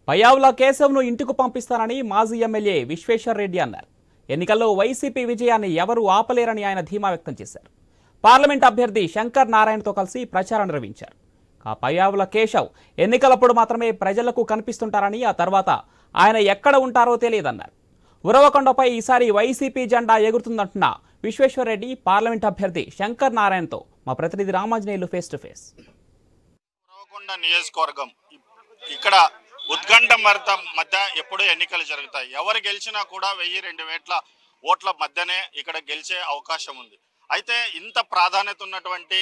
పయ్యావుల కేశవ్ను ఇంటికి పంపిస్తానని మాజీ ఎమ్మెల్యే విశ్వేశ్వర్ రెడ్డి అన్నారు. ఎన్నికల్లో వైసీపీ విజయాన్ని ఎవరూ ఆపలేరని ఆయన ధీమా వ్యక్తం చేశారు. పార్లమెంట్ అభ్యర్థి శంకర్ నారాయణతో కలిసి ప్రచారం నిర్వహించారు. పయ్యావుల కేశవ్ ఎన్నికలప్పుడు మాత్రమే ప్రజలకు కనిపిస్తుంటారని, ఆ తర్వాత ఆయన ఎక్కడ ఉంటారో తెలియదన్నారు. ఉరవకొండపై ఈసారి వైసీపీ జెండా ఎగురుతుందంటున్న విశ్వేశ్వర్ రెడ్డి పార్లమెంట్ అభ్యర్థి శంకర్ నారాయణతో మా ప్రతినిధి Ramanjaneyulu face to face. Uravakonda నియోజకవర్గం ఇక్కడ ఉత్కంఠ మధ్య ఎప్పుడు ఎన్నికలు జరుగుతాయి. ఎవరు గెలిచినా కూడా 1000-2000 ఓట్ల మధ్యనే ఇక్కడ గెలిచే అవకాశం ఉంది. అయితే ఇంత ప్రాధాన్యత ఉన్నటువంటి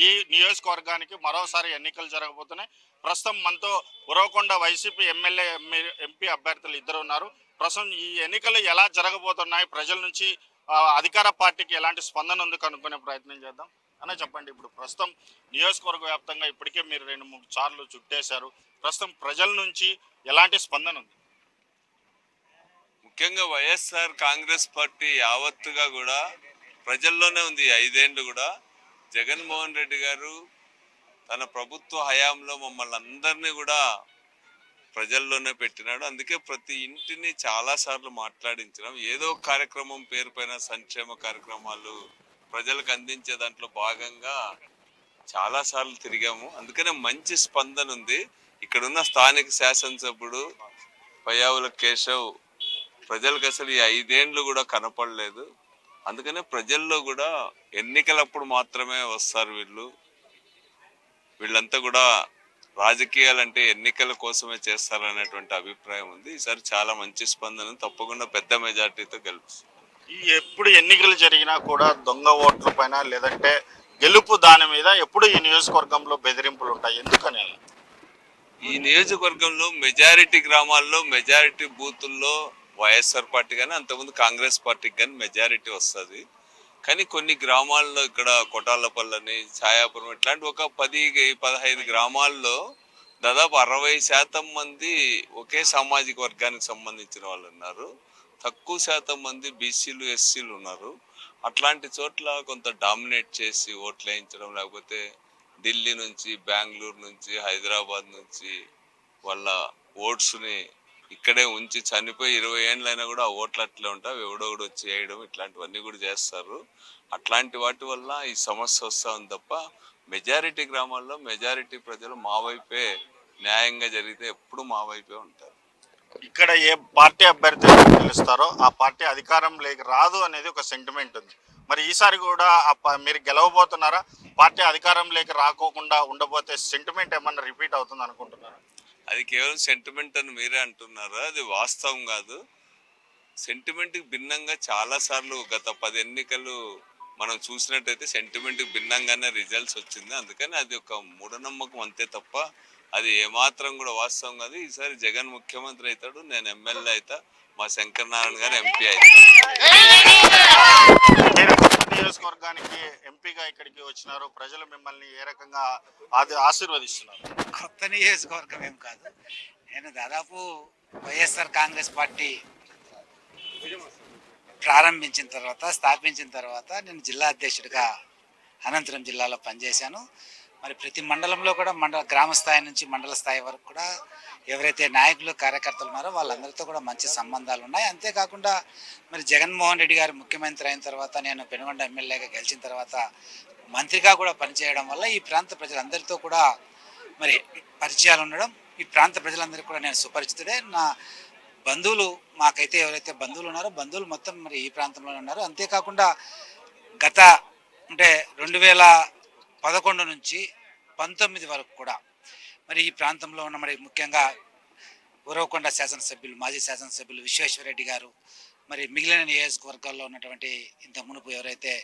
ఈ నియోజకవర్గానికి మరోసారి ఎన్నికలు జరగబోతున్నాయి. ప్రస్తుతం మనతో ఉరవకొండ వైసీపీ ఎమ్మెల్యే ఎంపీ అభ్యర్థులు ఇద్దరు ఉన్నారు. ప్రస్తుతం ఈ ఎన్నికలు ఎలా జరగబోతున్నాయి, ప్రజల నుంచి అధికార పార్టీకి ఎలాంటి స్పందన ఉంది కనుక్కునే ప్రయత్నం చేద్దాం. అనే చెప్పండి, ఇప్పుడు ప్రస్తుతం నియోజకవర్గ వ్యాప్తంగా ఇప్పటికే మీరు 2-3 సార్లు చుట్టేశారు. ప్రస్తుతం ప్రజల నుంచి ఎలాంటి స్పందన ఉంది? ముఖ్యంగా వైఎస్ఆర్ కాంగ్రెస్ పార్టీ యావత్తుగా కూడా ప్రజల్లోనే ఉంది. 5 ఏళ్ళు కూడా జగన్మోహన్ రెడ్డి గారు తన ప్రభుత్వ హయాంలో మమ్మల్ని అందరినీ కూడా ప్రజల్లోనే పెట్టినాడు. అందుకే ప్రతి ఇంటిని చాలాసార్లు మాట్లాడించడం, ఏదో కార్యక్రమం పేరుపైన సంక్షేమ కార్యక్రమాలు ప్రజలకు అందించే దాంట్లో భాగంగా చాలాసార్లు తిరిగాము. అందుకనే మంచి స్పందన ఉంది. ఇక్కడున్న స్థానిక శాసనసభ్యుడు పయ్యావుల కేశవ్ ప్రజలకు అసలు ఈ 5 ఏళ్ళు కూడా కనపడలేదు. అందుకనే ప్రజల్లో కూడా ఎన్నికలప్పుడు మాత్రమే వస్తారు వీళ్ళంతా కూడా రాజకీయాలంటే ఎన్నికల కోసమే చేస్తారనేటువంటి అభిప్రాయం ఉంది. ఈసారి చాలా మంచి స్పందన, తప్పకుండా పెద్ద మెజార్టీతో గెలుస్తుంది. ఎప్పుడు ఎన్నికలు జరిగినా కూడా దొంగ ఓట్ల పైన లేదంటే గెలుపు దాని మీద ఎప్పుడు ఈ నియోజకవర్గంలో బెదిరింపులు ఉంటాయి. ఎందుకని? ఈ నియోజకవర్గంలో మెజారిటీ గ్రామాల్లో మెజారిటీ బూతుల్లో వైఎస్ఆర్ పార్టీ కానీ అంతకుముందు కాంగ్రెస్ పార్టీకి కానీ మెజారిటీ వస్తుంది. కానీ కొన్ని గ్రామాల్లో ఇక్కడ కొటాలపల్లని, ఛాయాపురం ఇట్లాంటి ఒక 10-15 గ్రామాల్లో దాదాపు 60% మంది ఒకే సామాజిక వర్గానికి సంబంధించిన వాళ్ళు ఉన్నారు. తక్కువ శాతం మంది బీసీలు, ఎస్సీలు ఉన్నారు. అట్లాంటి చోట్ల కొంత డామినేట్ చేసి ఓట్లు వేయించడం, లేకపోతే ఢిల్లీ నుంచి, బెంగళూరు నుంచి, హైదరాబాద్ నుంచి వాళ్ళ ఓట్స్ని ఇక్కడే ఉంచి చనిపోయి 20 ఏళ్ళైనా కూడా ఆ ఓట్లు అట్లే ఉంటాయి. ఎవడోడు వచ్చి వేయడం ఇట్లాంటివన్నీ కూడా చేస్తారు. అట్లాంటి వాటి వల్ల ఈ సమస్య వస్తూ ఉంది తప్ప మెజారిటీ గ్రామాల్లో మెజారిటీ ప్రజలు మా వైపే, న్యాయంగా జరిగితే ఎప్పుడు మా వైపే ఉంటారు. ఇక్కడ ఏ పార్టీ అభ్యర్థి గెలుస్తారో ఆ పార్టీ అధికారంలోకి రాదు అనేది ఒక సెంటిమెంట్ ఉంది. మరి ఈసారి కూడా మీరు గెలవబోతున్నారా? పార్టీ అధికారంలోకి రాకోకుండా ఉండబోతే సెంటిమెంట్ ఏమన్నా రిపీట్ అవుతుంది అనుకుంటున్నారా? అది కేవలం సెంటిమెంట్ అని మీరే అంటున్నారు, అది వాస్తవం కాదు. సెంటిమెంట్కి భిన్నంగా చాలాసార్లు గత 10 ఎన్నికలు మనం చూసినట్టయితే సెంటిమెంట్కి భిన్నంగానే రిజల్ట్స్ వచ్చింది. అందుకని అది ఒక మూఢనమ్మకం అంతే తప్ప అది ఏమాత్రం కూడా వాస్తవం కాదు. ఈసారి జగన్ ముఖ్యమంత్రి అవుతాడు, నేను ఎమ్మెల్యే అవుతా, మా శంకర్ నారాయణ గారు ఎంపీ అవుతాడు. నియోజకవర్గానికి ఎంపీగా ఇక్కడికి వచ్చినారు, ప్రజలు మిమ్మల్ని ఏ రకంగా ఆశీర్వదిస్తున్నారు? కొత్త నియోజకవర్గం ఏం కాదు. నేను దాదాపు వైఎస్ఆర్ కాంగ్రెస్ పార్టీ ప్రారంభించిన తర్వాత, స్థాపించిన తర్వాత నేను జిల్లా అధ్యక్షుడిగా అనంతపురం జిల్లాలో పనిచేశాను. మరి ప్రతి మండలంలో కూడా గ్రామ స్థాయి నుంచి మండల స్థాయి వరకు కూడా ఎవరైతే నాయకులు, కార్యకర్తలు ఉన్నారో వాళ్ళందరితో కూడా మంచి సంబంధాలు ఉన్నాయి. అంతేకాకుండా మరి జగన్మోహన్ రెడ్డి గారు ముఖ్యమంత్రి అయిన తర్వాత, నేను పెనుగొండ ఎమ్మెల్యేగా గెలిచిన తర్వాత మంత్రిగా కూడా పనిచేయడం వల్ల ఈ ప్రాంత ప్రజలందరితో కూడా మరి పరిచయాలు ఉండడం, ఈ ప్రాంత ప్రజలందరికీ కూడా నేను సుపరిచితుడే. నా బంధువులు, మాకైతే ఎవరైతే బంధువులు ఉన్నారో బంధువులు మొత్తం మరి ఈ ప్రాంతంలోనే ఉన్నారు. అంతేకాకుండా గత 2011 నుంచి 19 వరకు కూడా మరి ఈ ప్రాంతంలో ఉన్న మరి ముఖ్యంగా ఉరవకొండ శాసనసభ్యులు, మాజీ శాసనసభ్యులు విశ్వేశ్వర రెడ్డి గారు, మరి మిగిలిన నియోజకవర్గాల్లో ఉన్నటువంటి ఇంత మునుపు ఎవరైతే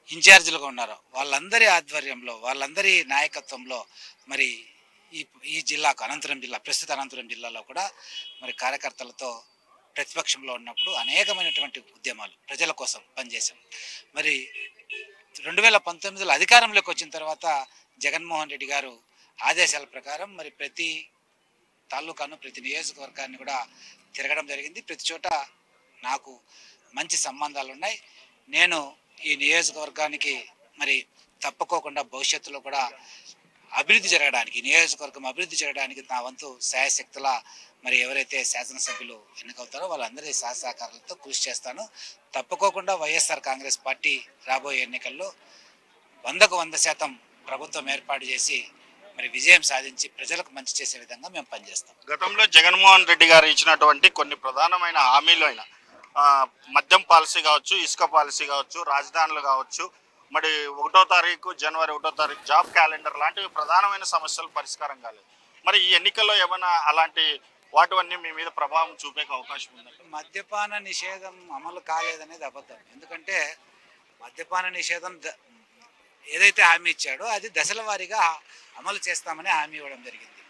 ఇన్ఛార్జీలుగా ఉన్నారో వాళ్ళందరి ఆధ్వర్యంలో, వాళ్ళందరి నాయకత్వంలో మరి ఈ జిల్లాకు అనంతపురం జిల్లా, ప్రస్తుత అనంతపురం జిల్లాలో కూడా మరి కార్యకర్తలతో ప్రతిపక్షంలో ఉన్నప్పుడు అనేకమైనటువంటి ఉద్యమాలు ప్రజల కోసం పనిచేశాం. మరి 2019లో అధికారంలోకి వచ్చిన తర్వాత జగన్మోహన్ రెడ్డి గారు ఆదేశాల ప్రకారం మరి ప్రతి తాలూకాను, ప్రతి నియోజకవర్గాన్ని కూడా తిరగడం జరిగింది. ప్రతి చోట నాకు మంచి సంబంధాలు ఉన్నాయి. నేను ఈ నియోజకవర్గానికి మరి తప్పుకోకుండా భవిష్యత్తులో కూడా అభివృద్ధి జరగడానికి, నియోజకవర్గం అభివృద్ధి జరగడానికి నా వంతు శాయశక్తుల మరి ఎవరైతే శాసనసభ్యులు ఎన్నికవుతారో వాళ్ళందరి సహకారాలతో కృషి చేస్తాను. తప్పుకోకుండా వైఎస్ఆర్ కాంగ్రెస్ పార్టీ రాబోయే ఎన్నికల్లో 100% ప్రభుత్వం ఏర్పాటు చేసి మరి విజయం సాధించి ప్రజలకు మంచి చేసే విధంగా మేము పనిచేస్తాం. గతంలో జగన్మోహన్ రెడ్డి గారు ఇచ్చినటువంటి కొన్ని ప్రధానమైన హామీలు అయిన మద్యం పాలసీ కావచ్చు, ఇసుక పాలసీ కావచ్చు, రాజధానులు కావచ్చు, మరి జనవరి 1వ తారీఖు జాబ్ క్యాలెండర్ లాంటివి ప్రధానమైన సమస్యలు పరిష్కారం కాలేదు. మరి ఈ ఎన్నికల్లో ఏమైనా అలాంటి వాటివన్నీ మీ మీద ప్రభావం చూపే అవకాశం ఉంది? మద్యపాన నిషేధం అమలు కాలేదనేది అబద్ధం. ఎందుకంటే మద్యపాన నిషేధం ఏదైతే హామీ ఇచ్చాడో అది దశల వారీగా అమలు చేస్తామని హామీ ఇవ్వడం జరిగింది.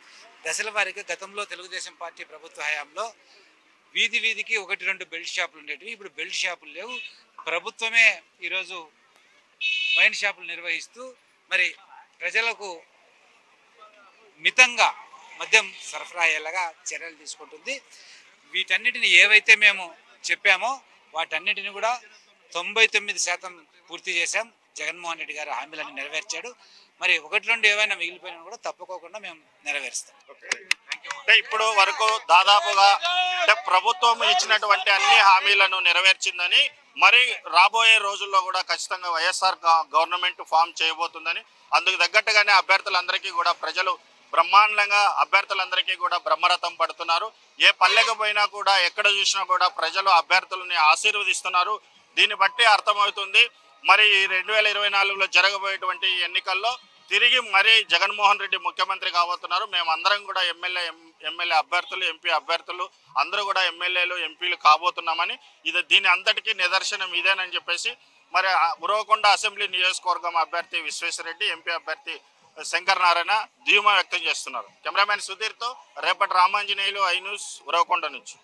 దశల వారీగా గతంలో తెలుగుదేశం పార్టీ ప్రభుత్వ హయాంలో వీధి వీధికి 1-2 బెల్ట్ షాపులు ఉండేటివి. ఇప్పుడు బెల్ట్ షాపులు లేవు. ప్రభుత్వమే ఈరోజు వైన్ షాపులు నిర్వహిస్తూ మరి ప్రజలకు మితంగా మద్యం సరఫరా అయ్యేలాగా చర్యలు తీసుకుంటుంది. వీటన్నిటిని ఏవైతే మేము చెప్పామో వాటన్నిటిని కూడా 99% పూర్తి చేశాం. జగన్మోహన్ రెడ్డి గారు హామీలను నెరవేర్చాడు. మరి 1-2 ఏవైనా మిగిలిపోయినా కూడా తప్పుకోకుండా మేము నెరవేరుస్తాం. అంటే ఇప్పుడు వరకు దాదాపుగా ప్రభుత్వం ఇచ్చినటువంటి అన్ని హామీలను నెరవేర్చిందని, మరి రాబోయే రోజుల్లో కూడా ఖచ్చితంగా వైఎస్ఆర్ గవర్నమెంట్ ఫామ్ చేయబోతుందని, అందుకు తగ్గట్టుగానే అభ్యర్థులందరికీ కూడా ప్రజలు బ్రహ్మాండంగా అభ్యర్థులందరికీ కూడా బ్రహ్మరథం పడుతున్నారు. ఏ పల్లెకు పోయినా కూడా ఎక్కడ చూసినా కూడా ప్రజలు అభ్యర్థులని ఆశీర్వదిస్తున్నారు. దీన్ని బట్టి అర్థమవుతుంది మరి 2024లో జరగబోయేటువంటి ఎన్నికల్లో తిరిగి మరి జగన్మోహన్ రెడ్డి ముఖ్యమంత్రి కాబోతున్నారు. మేమందరం కూడా ఎమ్మెల్యే అభ్యర్థులు, ఎంపీ అభ్యర్థులు అందరూ కూడా ఎమ్మెల్యేలు, ఎంపీలు కాబోతున్నామని, దీని అంతటికీ నిదర్శనం ఇదేనని చెప్పేసి మరి ఉరవకొండ అసెంబ్లీ నియోజకవర్గం అభ్యర్థి విశ్వేశ్వరరెడ్డి, ఎంపీ అభ్యర్థి శంకర్ నారాయణ ధీమా వ్యక్తం చేస్తున్నారు. కెమెరామెన్ సుధీర్తో రేపటి రామాంజనేయులు, ఐ న్యూస్, ఉరవకొండ నుంచి.